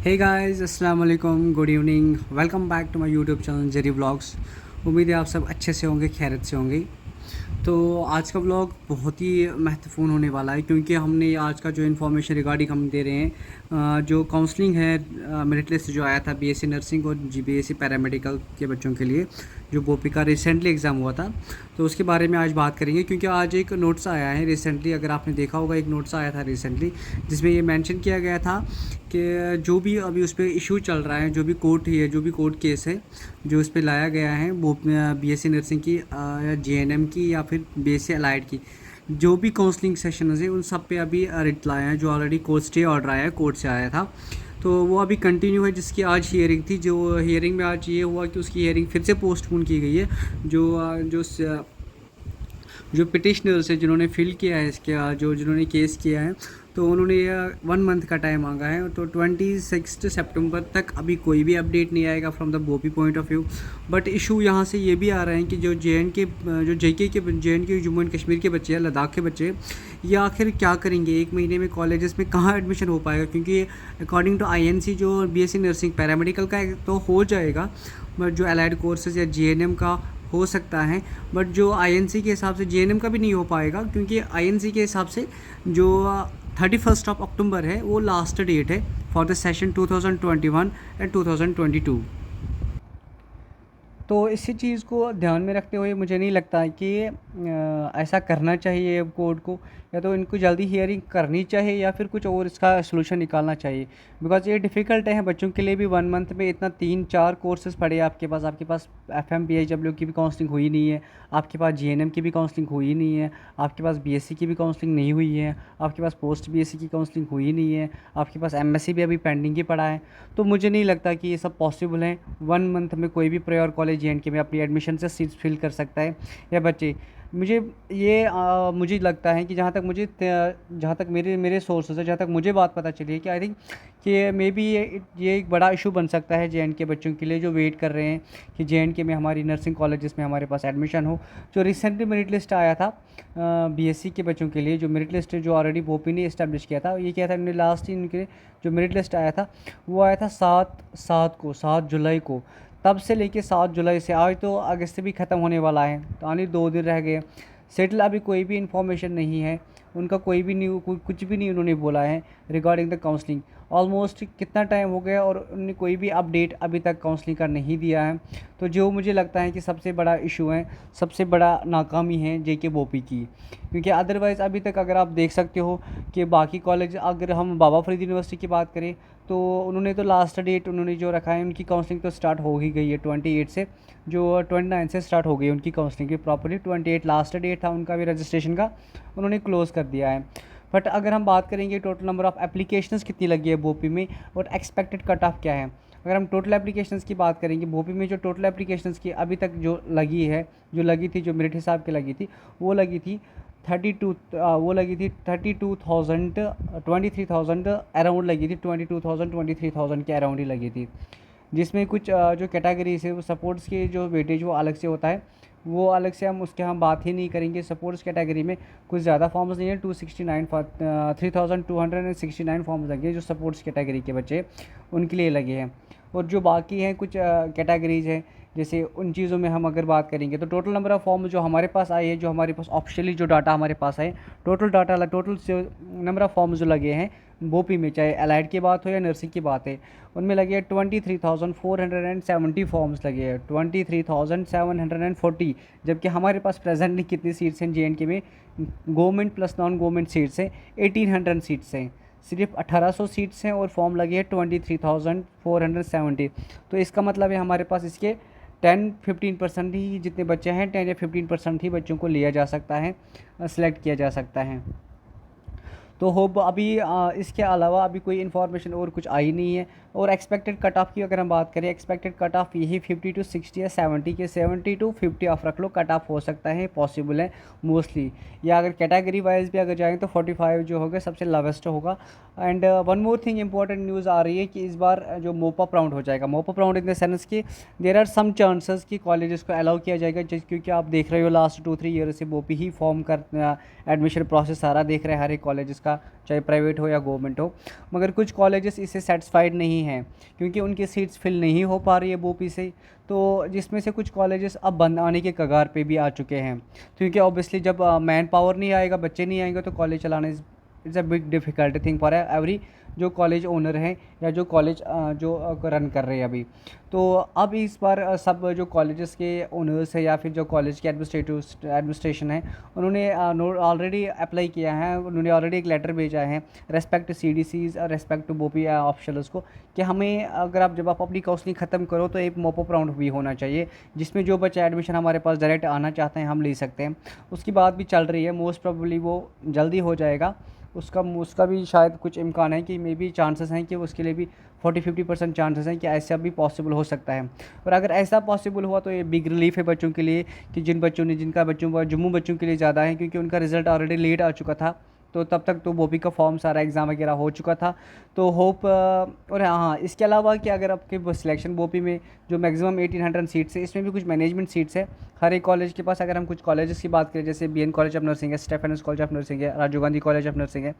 हे guys अस्सलाम वालेकुम, good evening, welcome back to my YouTube channel Jerry vlogs. उम्मीद है आप सब अच्छे से होंगे, खैरियत से होंगे। तो आज का व्लॉग बहुत ही महत्वपूर्ण होने वाला है क्योंकि हमने आज का जो इन्फॉर्मेशन रिगार्डिंग हम दे रहे हैं, जो काउंसलिंग है मेरिट लिस्ट जो आया था बीएससी नर्सिंग और बीएससी पैरामेडिकल के बच्चों के लिए, जो बोपी का रिसेंटली एग्ज़ाम हुआ था, तो उसके बारे में आज बात करेंगे। क्योंकि आज एक नोट्स आया है रिसेंटली, अगर आपने देखा होगा एक नोट्स आया था रिसेंटली जिसमें ये मेंशन किया गया था कि जो भी अभी उस पर इशू चल रहा है, जो भी कोर्ट है, जो भी कोर्ट केस है जो उस पर लाया गया है वो बीएससी नर्सिंग की या जीएनएम की या फिर बीएससी अलाइड की, जो भी काउंसलिंग सेशन है उन सब पे अभी रिप्लाई है। जो ऑलरेडी कोर्ट स्टे ऑर्डर आया है, कोर्ट से आया था, तो वो अभी कंटिन्यू है, जिसकी आज हियरिंग थी। जो हियरिंग में आज ये हुआ कि उसकी हियरिंग फिर से पोस्टपोन की गई है। जो जो जो पिटिशनर्स है जिन्होंने फिल किया है इसके, जो जिन्होंने केस किया है, तो उन्होंने 1 मंथ का टाइम मांगा है। तो 26 सितंबर तक अभी कोई भी अपडेट नहीं आएगा from the Bopi point of view. But issue यहाँ से ये भी आ रहे हैं कि जो जे एंड के जम्मू एंड कश्मीर के बच्चे हैं, लद्दाख के बच्चे, ये आखिर क्या करेंगे 1 महीने में कॉलेजेस में, कहाँ एडमिशन हो पाएगा? क्योंकि अकॉर्डिंग टू आईएनसी जो बीएससी नर्सिंग पैरामेडिकल का तो हो जाएगा, बट जो अलाइड कोर्सेज या जीएनएम का हो सकता है, बट जो आईएनसी के हिसाब से जीएनएम का भी नहीं हो पाएगा, क्योंकि आईएनसी के हिसाब से जो 31 अक्टूबर है वो लास्ट डेट है फॉर द सेशन 2021 एंड 2022। तो इसी चीज़ को ध्यान में रखते हुए मुझे नहीं लगता कि ऐसा करना चाहिए कोर्ट को, या तो इनको जल्दी हियरिंग करनी चाहिए या फिर कुछ और इसका सलूशन निकालना चाहिए। बिकॉज ये डिफ़िकल्ट है बच्चों के लिए भी। 1 मंथ में इतना 3-4 कोर्सेज़ पढ़े आपके पास एफएम पीएचडब्ल्यू की भी काउंसलिंग हुई नहीं है, आपके पास जीएनएम की भी काउंसलिंग हुई नहीं है, आपके पास बीएससी की भी काउंसलिंग नहीं हुई है, आपके पास पोस्ट बीएससी की काउंसलिंग हुई नहीं है, आपके पास एमएससी भी अभी पेंडिंग ही पड़ा है। तो मुझे नहीं लगता कि ये सब पॉसिबल है 1 मंथ में कोई भी प्रायर कॉलेज जेएंडके में अपनी एडमिशन से सीट्स फिल कर सकता है या बच्चे। मुझे लगता है कि जहाँ तक मेरे मेरे सोर्सेज है, जहाँ तक मुझे बात पता चली है कि आई थिंक कि मे बी ये एक बड़ा इशू बन सकता है जेएंडके बच्चों के लिए, जो वेट कर रहे हैं कि जेएंडके में हमारी नर्सिंग कॉलेजेस में हमारे पास एडमिशन हो। जो रिसेंटली मेरिट लिस्ट आया था बीएससी के बच्चों के लिए, जो मेरिट लिस्ट जो ऑलरेडी बोपी ने इस्टेब्लिश किया था, ये क्या था, इन्होंने लास्ट ही इनके जो मेरिट लिस्ट आया था वो आया था 7 जुलाई को। तब से लेके 7 जुलाई से आज तो अगस्त भी ख़त्म होने वाला है, तो आने 2 दिन रह गए। सेटल अभी कोई भी इन्फॉर्मेशन नहीं है उनका, कोई भी कुछ भी नहीं उन्होंने बोला है रिगार्डिंग द काउंसलिंग। ऑलमोस्ट कितना टाइम हो गया और उन्होंने कोई भी अपडेट अभी तक काउंसलिंग का नहीं दिया है। तो जो मुझे लगता है कि सबसे बड़ा इशू है, सबसे बड़ा नाकामी है जेके बोपी की। क्योंकि अदरवाइज़ अभी तक अगर आप देख सकते हो कि बाकी कॉलेज, अगर हम बाबा फरीद यूनिवर्सिटी की बात करें तो उन्होंने तो लास्ट डेट उन्होंने जो रखा है, उनकी काउंसलिंग तो स्टार्ट हो ही गई है 28 से, जो 29 से स्टार्ट हो गई उनकी काउंसलिंग की प्रॉपर्ली। 28 लास्ट डेट था उनका भी रजिस्ट्रेशन का, उन्होंने क्लोज़ कर दिया है। बट अगर हम बात करेंगे टोटल नंबर ऑफ़ एप्लीकेशंस कितनी लगी है बोपी में और एक्सपेक्टेड कट ऑफ क्या है, अगर हम टोटल एप्लीकेशंस की बात करेंगे बोपी में, जो टोटल एप्लीकेशंस की अभी तक जो लगी है, जो लगी थी, जो मेरिट हिसाब की लगी थी, वो लगी थी 32,000 23,000 अराउंड लगी थी, 22,000 23,000 के अराउंड ही लगी थी। जिसमें कुछ जो कैटेगरीज है वो सपोर्ट्स के जो वेटेज वो अलग से होता है, वो अलग से हम बात ही नहीं करेंगे। सपोर्ट्स कैटेगरी में कुछ ज़्यादा फॉर्म्स नहीं है, 3269 फॉर्म्स लगे हैं जो सपोर्ट्स कैटेगरी के बच्चे उनके लिए लगे हैं। और जो बाकी हैं कुछ कैटेगरीज हैं, जैसे उन चीज़ों में हम अगर बात करेंगे तो टोटल नंबर ऑफ़ फॉर्म जो हमारे पास आए हैं, जो हमारे पास ऑफिशियली जो डाटा हमारे पास है, टोटल नंबर ऑफ़ फॉर्म जो लगे हैं बोपी में, चाहे अलाइड की बात हो या नर्सिंग की बात है, उनमें लगे हैं 23,470 फॉर्म्स लगे हैं, 23,740। जबकि हमारे पास प्रेजेंटली कितनी सीट्स हैं जेएंडके में, government plus non government seats हैं 1800 सीट्स हैं, सिर्फ 1800 सीट्स हैं और फॉर्म लगे हैं 23,470। तो इसका मतलब है हमारे पास इसके 10-15% ही जितने बच्चे हैं, 10 या 15% ही बच्चों को लिया जा सकता है, सेलेक्ट किया जा सकता है। तो होप अभी इसके अलावा अभी कोई इन्फॉर्मेशन और कुछ आई नहीं है। और एक्सपेक्टेड कट ऑफ की अगर हम बात करें, एक्सपेक्टेड कट ऑफ यही 50 to 60 या 70 के 70 to 50 ऑफ रख लो, कट ऑफ हो सकता है, पॉसिबल है मोस्टली। या अगर कैटेगरी वाइज भी अगर जाएँ तो 45 जो होगा सबसे लोवेस्ट होगा। And one more thing important news आ रही है कि इस बार जो मोपअप राउंड हो जाएगा, mop-up round in the sense कि देयर आर सम चांसेस कि कॉलेजेस को अलाउ किया जाएगा, क्योंकि आप देख रहे हो लास्ट 2-3 ईयर से बोपी ही फॉर्म कर एडमिशन प्रोसेस सारा देख रहे हैं हर एक कॉलेजेस का, चाहे प्राइवेट हो या गवर्नमेंट हो। मगर कुछ कॉलेजेस इससे सेटिस्फाइड नहीं नहीं है, क्योंकि उनकी सीट्स फिल नहीं हो पा रही है बोपी से। तो जिसमें से कुछ कॉलेजेस अब बंद आने के कगार पे भी आ चुके हैं, क्योंकि ऑब्वियसली जब मैन पावर नहीं आएगा, बच्चे नहीं आएंगे, तो कॉलेज चलाना is a big difficult thing for every जो कॉलेज ओनर हैं या जो कॉलेज जो रन कर रहे हैं अभी। तो अब इस बार सब जो कॉलेजेस के ओनर्स हैं या फिर जो कॉलेज के एडमिनिस्ट्रेशन है, उन्होंने ऑलरेडी अप्लाई किया है, उन्होंने ऑलरेडी एक लेटर भेजा है रेस्पेक्ट टू CDCs और रेस्पेक्ट टू बोपी ऑफिशियल्स को, कि हमें अगर आप जब आप अपनी काउंसलिंग ख़त्म करो तो एक मॉपअप राउंड भी होना चाहिए, जिसमें जो बच्चा एडमिशन हमारे पास डायरेक्ट आना चाहते हैं हम ले सकते हैं। उसकी बात भी चल रही है, मोस्ट प्रोबेबली वो जल्दी हो जाएगा। उसका भी शायद कुछ इम्कान है कि मे बी चांसेस हैं कि उसके लिए भी 40-50% चांसेस हैं कि ऐसा भी पॉसिबल हो सकता है। और अगर ऐसा पॉसिबल हुआ तो ये बिग रिलीफ है बच्चों के लिए, कि जिनका बच्चों जम्मू बच्चों के लिए ज़्यादा है, क्योंकि उनका रिज़ल्ट ऑलरेडी लेट आ चुका था। तो तब तक तो बोपी का फॉर्म सारा एग्ज़ाम वगैरह हो चुका था। तो होप और हाँ, इसके अलावा कि अगर आपके सिलेक्शन बोपी में जो मैक्सिमम 1800 सीट्स है, इसमें भी कुछ मैनेजमेंट सीट्स है हर एक कॉलेज के पास। अगर हम कुछ कॉलेजेस की बात करें, जैसे BN कॉलेज ऑफ नर्सिंग है, स्टेफेनस कॉलेज ऑफ नर्सिंग है, Rajiv Gandhi college of nursing है,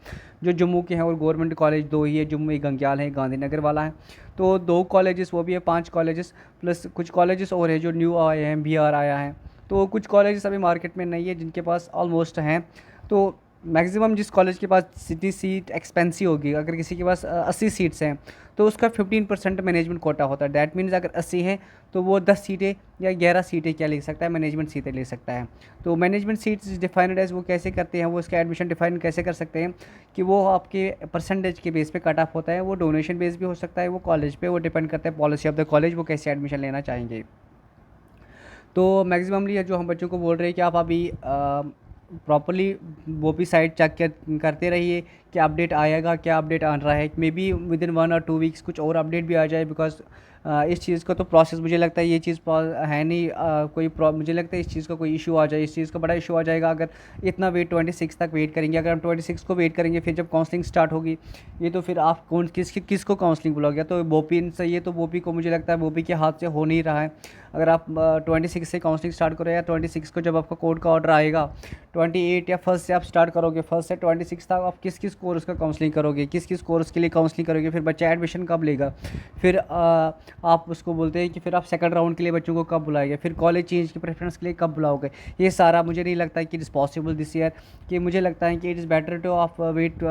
जो जम्मू के हैं, और गवर्नमेंट कॉलेज 2 ही है जम्मू, एक गंग्याल है, गांधीनगर वाला है। तो 2 कॉलेजेस वो भी है, 5 कॉलेजेस प्लस कुछ कॉलेजेस और है जो न्यू आए हैं, BR आया है। तो कुछ कॉलेजेस अभी मार्केट में नहीं है जिनके पास ऑलमोस्ट हैं। तो मैक्सिमम जिस कॉलेज के पास सिटी सीट एक्सपेंसिव होगी, अगर किसी के पास 80 सीट्स हैं तो उसका 15% मैनेजमेंट कोटा होता है। डैट मीन्स अगर 80 है तो वो 10 सीटें या 11 सीटें क्या ले सकता है, मैनेजमेंट सीटें ले सकता है। तो मैनेजमेंट सीट्स डिफाइंड एज वो कैसे करते हैं, वो इसका एडमिशन डिफाइन कैसे कर सकते हैं, कि वो आपके परसेंटेज के बेस पे कट ऑफ होता है। वो डोनेशन बेस भी हो सकता है, वो कॉलेज पे वो डिपेंड करता है, पॉलिसी ऑफ द कॉलेज वो कैसे एडमिशन लेना चाहेंगे। तो मैक्सिममली जो हम बच्चों को बोल रहे हैं कि आप अभी प्रॉपरली वो भी साइट चेक करते रहिए कि अपडेट आएगा, क्या अपडेट आ रहा है। मे बी विद इन 1 और 2 वीक्स कुछ और अपडेट भी आ जाए, बिकॉज इस चीज़ का तो प्रोसेस मुझे लगता है ये चीज़ है नहीं, मुझे लगता है इस चीज़ का कोई इशू आ जाए, इस चीज़ का बड़ा इशू आ जाएगा अगर इतना वेट 26 तक वेट करेंगे। अगर हम 26 को वेट करेंगे, फिर जब काउंसलिंग स्टार्ट होगी, ये तो फिर आप किसको काउंसलिंग बुलाओगे। तो बोपी सही है, तो बोपी को मुझे लगता है बोपी के हाथ से हो नहीं रहा है। अगर आप 26 से काउंसलिंग स्टार्ट करो, या 26 को जब आपका कोर्ट का ऑर्डर आएगा, 28 या फर्स्ट से आप स्टार्ट करोगे, फर्स्ट से 26 तक आप किस किस कोर्स का काउंसलिंग करोगे, किस किस कोर्स के लिए काउंसलिंग करोगे, फिर बच्चा एडमिशन कब लेगा, फिर आप उसको बोलते हैं कि फिर आप सेकंड राउंड के लिए बच्चों को कब बुलाएंगे, फिर कॉलेज चेंज की प्रेफरेंस के लिए कब बुलाओगे। ये सारा मुझे नहीं लगता है कि it is possible this year. कि मुझे लगता है कि इट इज़ बेटर टू आप वेट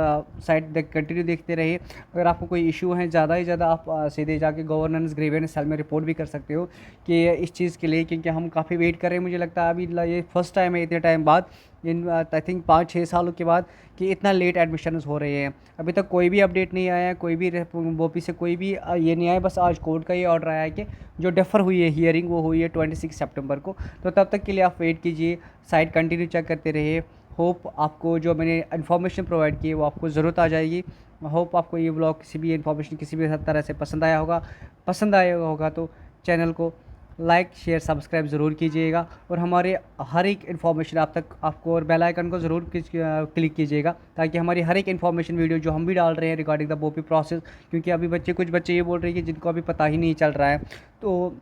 साइड कंटिन्यू देखते रहिए। अगर आपको कोई इशू है ज़्यादा ही ज़्यादा, आप सीधे जाके गवर्नेंस ग्रीवेंस सेल में रिपोर्ट भी कर सकते हो कि इस चीज़ के लिए, क्योंकि हम काफ़ी वेट कर रहे हैं। मुझे लगता है अभी ये फर्स्ट टाइम है इतने टाइम बाद, इन आई थिंक 5-6 सालों के बाद, कि इतना लेट एडमिशन्स हो रहे हैं। अभी तक कोई भी अपडेट नहीं आया है, कोई भी बोपी से कोई भी ये नहीं आया। बस आज कोर्ट का ये ऑर्डर आया है कि जो डेफर हुई है हियरिंग, वो हुई है 26 सितंबर को। तो तब तक के लिए आप वेट कीजिए, साइट कंटिन्यू चेक करते रहिए। होप आपको जो मैंने इन्फॉर्मेशन प्रोवाइड की है वो आपको ज़रूरत आ जाएगी। होप आपको ये ब्लॉग किसी भी इन्फॉर्मेशन किसी भी तरह से पसंद आया होगा तो चैनल को लाइक शेयर सब्सक्राइब ज़रूर कीजिएगा, और हमारे हर एक इन्फॉर्मेशन आपको और बेल आइकन को ज़रूर क्लिक कीजिएगा, ताकि हमारी हर एक इन्फॉर्मेशन वीडियो जो हम भी डाल रहे हैं रिगार्डिंग द बोपी प्रोसेस, क्योंकि अभी कुछ बच्चे ये बोल रहे हैं कि जिनको अभी पता ही नहीं चल रहा है। तो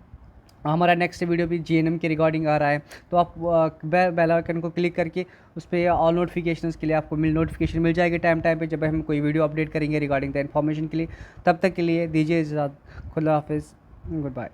हमारा नेक्स्ट वीडियो भी GNM के रिगार्डिंग आ रहा है, तो आप बेल आइकन को क्लिक करके उस पर ऑल नोटिफिकेशंस के लिए आपको नोटिफिकेशन मिल जाएगी टाइम पे, जब हम कोई वीडियो अपडेट करेंगे रिगार्डिंग द इन्फॉर्मेशन के लिए। तब तक के लिए दीजिए इजाज़त, खुदा हाफिज़, गुड बाय।